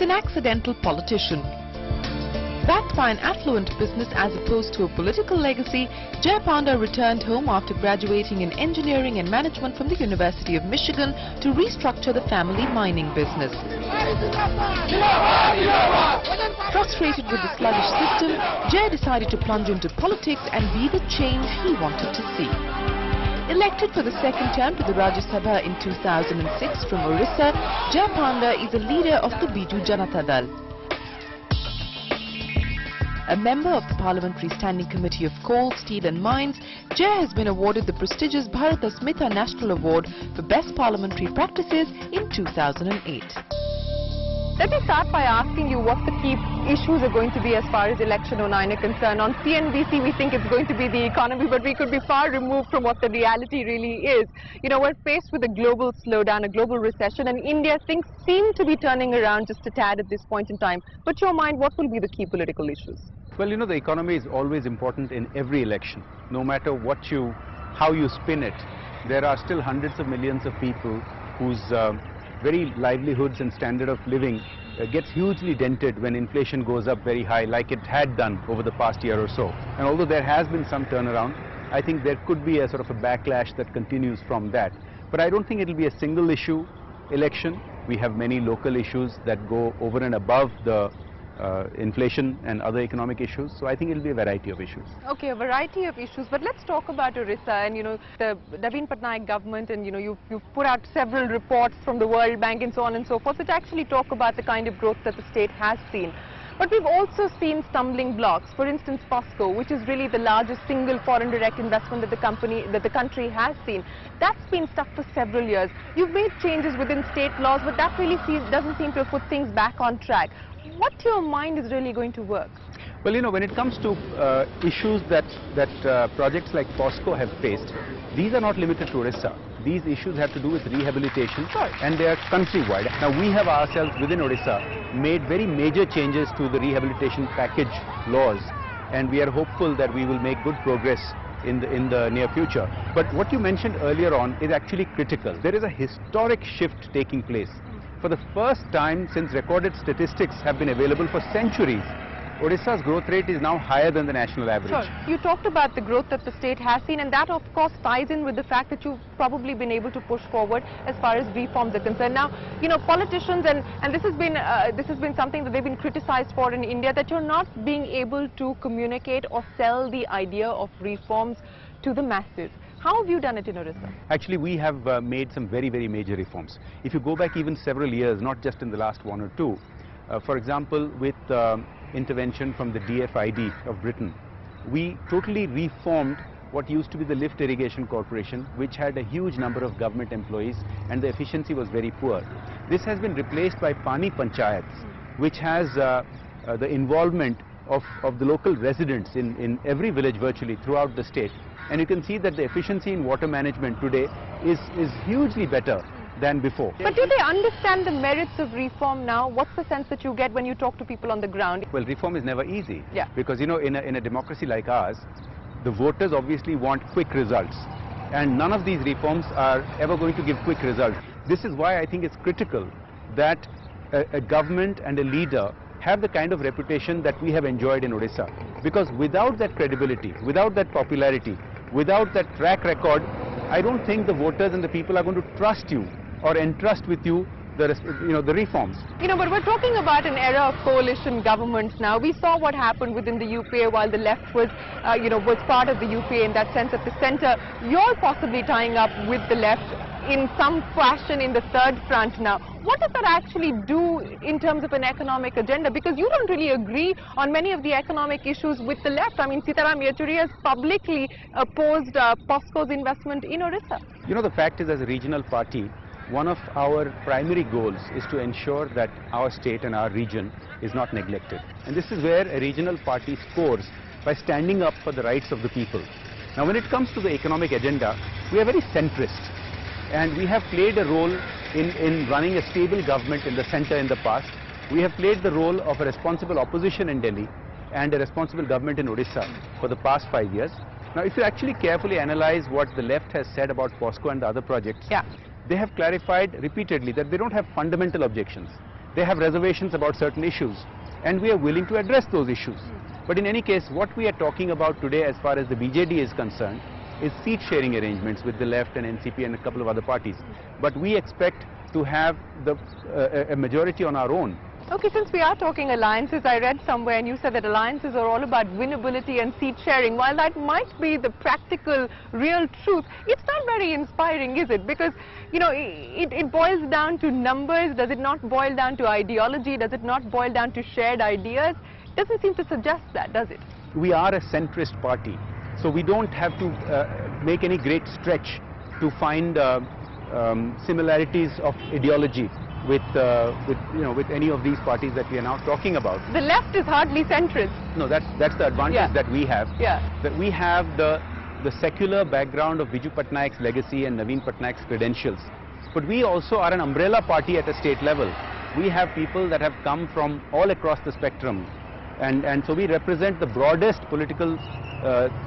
is an accidental politician. Backed by an affluent business as opposed to a political legacy, Panda returned home after graduating in engineering and management from the University of Michigan to restructure the family mining business. Frustrated with the sluggish system, Jay decided to plunge into politics and be the change he wanted to see. Elected for the second term to the Rajya Sabha in 2006 from Orissa, Panda is a leader of the Biju Janata Dal. A member of the Parliamentary Standing Committee of Coal, Steel and Mines, Jay has been awarded the prestigious Bharata Smita National Award for Best Parliamentary Practices in 2008. Let me start by asking you what the key issues are going to be as far as election 09 are concerned. On CNBC, we think it's going to be the economy, but we could be far removed from what the reality really is. You know, we're faced with a global slowdown, a global recession, and India, things seem to be turning around just a tad at this point in time. But to your mind, what will be the key political issues? Well, you know, the economy is always important in every election. No matter how you spin it, there are still hundreds of millions of people whose very livelihoods and standard of living gets hugely dented when inflation goes up very high, like it had done over the past year or so. And although there has been some turnaround, I think there could be a sort of a backlash that continues from that. But I don't think it will be a single issue election. We have many local issues that go over and above the inflation and other economic issues, so I think it will be a variety of issues. Okay, a variety of issues, but let's talk about Orissa and, you know, the Naveen Patnaik government, and, you know, you've put out several reports from the World Bank and so on and so forth, which actually talk about the kind of growth that the state has seen. But we've also seen stumbling blocks. For instance, POSCO, which is really the largest single foreign direct investment that the country has seen. That's been stuck for several years. You've made changes within state laws, but that really doesn't seem to have put things back on track. What to your mind is really going to work? Well, you know, when it comes to issues that projects like POSCO have faced, these are not limited to Orissa. These issues have to do with rehabilitation, and they are countrywide. Now, we have ourselves within Orissa made very major changes to the rehabilitation package laws, and we are hopeful that we will make good progress in the near future. But what you mentioned earlier on is actually critical. There is a historic shift taking place. For the first time since recorded statistics have been available for centuries, Orissa's growth rate is now higher than the national average. Sure. You talked about the growth that the state has seen, and that of course ties in with the fact that you've probably been able to push forward as far as reforms are concerned. Now, you know, politicians, and this has been something that they've been criticized for in India, that you're not being able to communicate or sell the idea of reforms to the masses. How have you done it in Orissa? Actually, we have made some very, very major reforms. If you go back even several years, not just in the last one or two, for example, with intervention from the DFID of Britain, we totally reformed what used to be the Lift Irrigation Corporation, which had a huge number of government employees, and the efficiency was very poor. This has been replaced by Pani Panchayats, which has the involvement of the local residents in every village virtually throughout the state. And you can see that the efficiency in water management today is hugely better than before. But do they understand the merits of reform now? What's the sense that you get when you talk to people on the ground? Well, reform is never easy. Yeah. Because, you know, in a democracy like ours, the voters obviously want quick results. And none of these reforms are ever going to give quick results. This is why I think it's critical that a government and a leader have the kind of reputation that we have enjoyed in Orissa. Because without that credibility, without that popularity, without that track record, I don't think the voters and the people are going to trust you or entrust with you the reforms. You know, but we're talking about an era of coalition governments now. We saw what happened within the UPA while the left was part of the UPA in that sense at the center. You're possibly tying up with the left in some fashion in the third front now. What does that actually do in terms of an economic agenda? Because you don't really agree on many of the economic issues with the left. I mean, Sitaram Yechuri has publicly opposed POSCO's investment in Orissa. You know, the fact is, as a regional party, one of our primary goals is to ensure that our state and our region is not neglected. And this is where a regional party scores, by standing up for the rights of the people. Now, when it comes to the economic agenda, we are very centrist. And we have played a role in running a stable government in the center in the past. We have played the role of a responsible opposition in Delhi and a responsible government in Odisha for the past 5 years. Now, if you actually carefully analyze what the left has said about POSCO and the other projects, they have clarified repeatedly that they don't have fundamental objections. they have reservations about certain issues, and we are willing to address those issues. But in any case, what we are talking about today as far as the BJD is concerned is seat sharing arrangements with the left and NCP and a couple of other parties. But we expect to have a majority on our own. Okay, since we are talking alliances, I read somewhere and you said that alliances are all about winnability and seat sharing. While that might be the practical, real truth, it's not very inspiring, is it? Because, you know, it boils down to numbers. Does it not boil down to ideology? Does it not boil down to shared ideas? It doesn't seem to suggest that, does it? We are a centrist party, so we don't have to make any great stretch to find similarities of ideology with any of these parties that we are now talking about. The left is hardly centrist. No, that's the advantage that we have. Yeah. That we have the secular background of Biju Patnaik's legacy and Naveen Patnaik's credentials. But we also are an umbrella party at a state level. We have people that have come from all across the spectrum, and so we represent the broadest political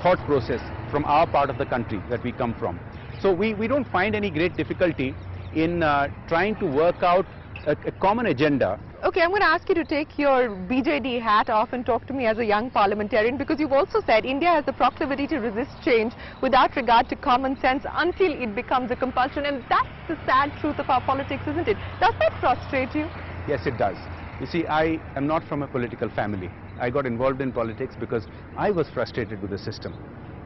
thought process from our part of the country that we come from. So we don't find any great difficulty in trying to work out a common agenda. Okay, I'm going to ask you to take your BJD hat off and talk to me as a young parliamentarian, because you've also said India has the proclivity to resist change without regard to common sense until it becomes a compulsion, and that's the sad truth of our politics, isn't it? Does that frustrate you? Yes, it does. You see, I am not from a political family. I got involved in politics because I was frustrated with the system,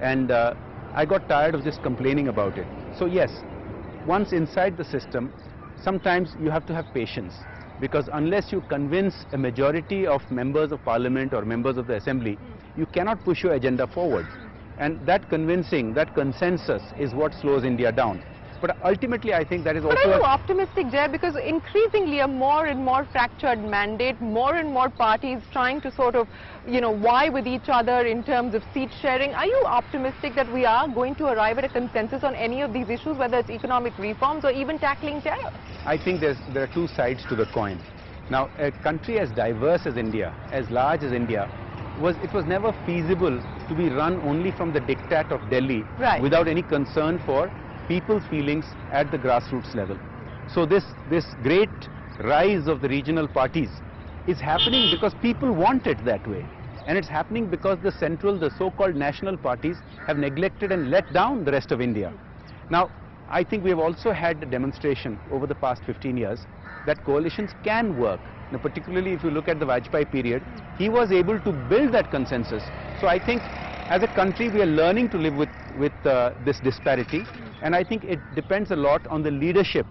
and I got tired of just complaining about it. So yes, once inside the system, sometimes you have to have patience, because unless you convince a majority of members of parliament or members of the assembly, you cannot push your agenda forward. And that convincing, that consensus is what slows India down. But ultimately, I think that is also... But are you optimistic, Jay? Because increasingly a more and more fractured mandate, more and more parties trying to sort of, you know, vie with each other in terms of seat sharing. Are you optimistic that we are going to arrive at a consensus on any of these issues, whether it's economic reforms or even tackling terror? I think there are two sides to the coin. Now, a country as diverse as India, as large as India, it was never feasible to be run only from the diktat of Delhi, right, without any concern for people's feelings at the grassroots level. So this great rise of the regional parties is happening because people want it that way. And it's happening because the so-called national parties have neglected and let down the rest of India. Now, I think we have also had a demonstration over the past 15 years that coalitions can work. Now, particularly if you look at the Vajpayee period, he was able to build that consensus. So I think as a country we are learning to live with this disparity, and I think it depends a lot on the leadership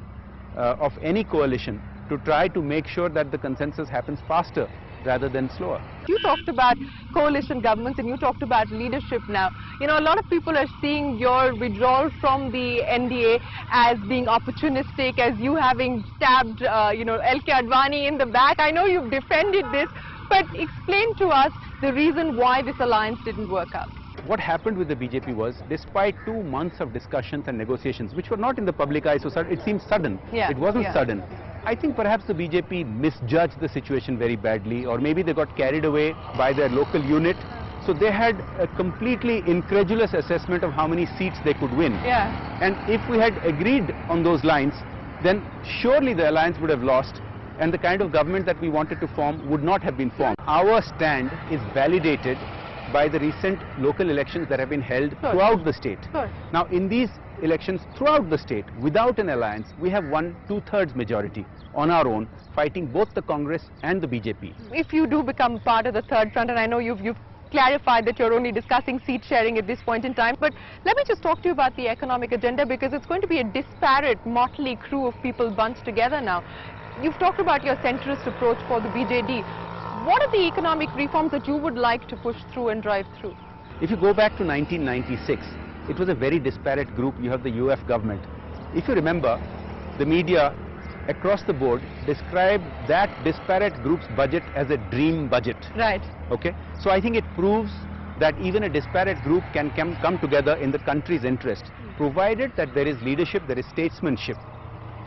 of any coalition to try to make sure that the consensus happens faster rather than slower. You talked about coalition governments and you talked about leadership now. You know, a lot of people are seeing your withdrawal from the NDA as being opportunistic, as you having stabbed, L.K. Advani in the back. I know you've defended this, but explain to us the reason why this alliance didn't work out. What happened with the BJP was, despite 2 months of discussions and negotiations, which were not in the public eye, so it seemed sudden. Yeah, it wasn't sudden. I think perhaps the BJP misjudged the situation very badly, or maybe they got carried away by their local unit. So they had a completely incredulous assessment of how many seats they could win. Yeah. And if we had agreed on those lines, then surely the alliance would have lost, and the kind of government that we wanted to form would not have been formed. Our stand is validated by the recent local elections that have been held throughout the state. Now, in these elections throughout the state, without an alliance, we have won 2/3 majority on our own, fighting both the Congress and the BJP. If you do become part of the third front, and I know you've clarified that you're only discussing seat sharing at this point in time, but let me just talk to you about the economic agenda, because it's going to be a disparate, motley crew of people bunched together now. You've talked about your centrist approach for the BJD. What are the economic reforms that you would like to push through and drive through? If you go back to 1996, it was a very disparate group. You have the UF government. If you remember, the media across the board described that disparate group's budget as a dream budget. Right. Okay. So I think it proves that even a disparate group can come together in the country's interest, provided that there is leadership, there is statesmanship.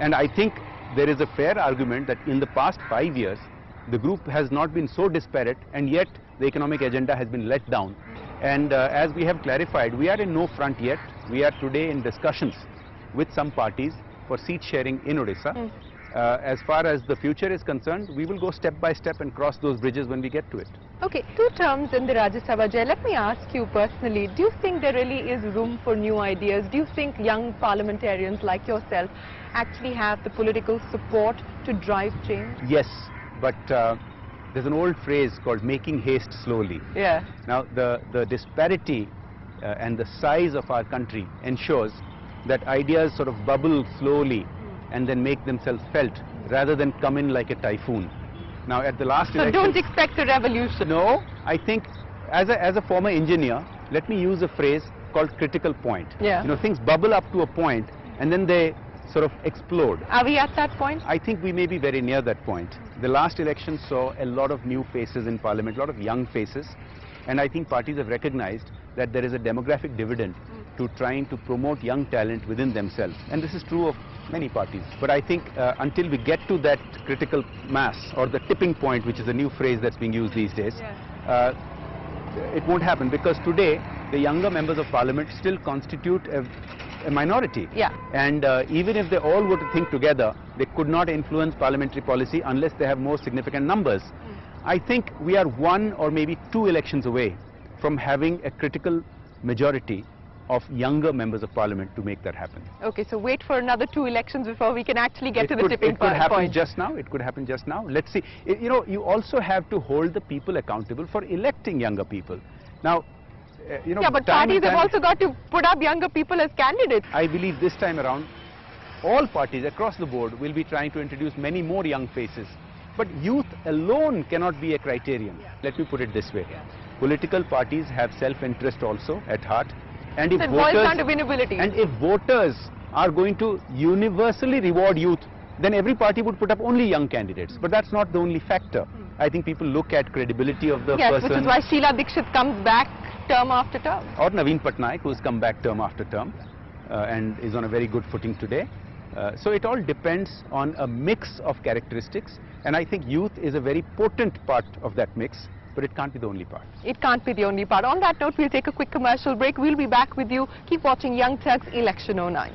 And I think there is a fair argument that in the past 5 years, the group has not been so disparate, and yet the economic agenda has been let down. And as we have clarified, we are in no front yet. We are today in discussions with some parties for seat sharing in Odisha. As far as the future is concerned, we will go step by step and cross those bridges when we get to it. Okay, 2 terms in the Rajya Sabha, Jay. Let me ask you personally, do you think there really is room for new ideas? Do you think young parliamentarians like yourself actually have the political support to drive change? Yes, but there's an old phrase called making haste slowly. Yeah. Now, the disparity and the size of our country ensures that ideas sort of bubble slowly and then make themselves felt rather than come in like a typhoon. Now, at the last election... So don't expect a revolution. No, I think as a former engineer, let me use a phrase called critical point. Yeah. You know, things bubble up to a point and then they sort of explode. Are we at that point? I think we may be very near that point. The last election saw a lot of new faces in Parliament, a lot of young faces, and I think parties have recognized that there is a demographic dividend to trying to promote young talent within themselves, and this is true of many parties. But I think until we get to that critical mass or the tipping point, which is a new phrase that's being used these days, it won't happen, because today the younger members of Parliament still constitute a minority. Yeah. And even if they all were to think together, they could not influence parliamentary policy unless they have more significant numbers. I think we are 1 or maybe 2 elections away from having a critical majority of younger members of Parliament to make that happen. Okay, so wait for another 2 elections before we can actually get to the tipping point. It could happen just now. It could happen just now. Let's see. You know, you also have to hold the people accountable for electing younger people. Now, you know, yeah, but parties have also got to put up younger people as candidates. I believe this time around, all parties across the board will be trying to introduce many more young faces. But youth alone cannot be a criterion. Let me put it this way. Political parties have self-interest also at heart. And if it boils down to winnability. And if voters are going to universally reward youth, then every party would put up only young candidates. But that's not the only factor. I think people look at credibility of the person. Yes, which is why Sheila Dikshit comes back term after term. Or Naveen Patnaik, who's come back term after term and is on a very good footing today. So it all depends on a mix of characteristics, and I think youth is a very potent part of that mix, but it can't be the only part. It can't be the only part. On that note, we'll take a quick commercial break. We'll be back with you. Keep watching Young Turks Election 09.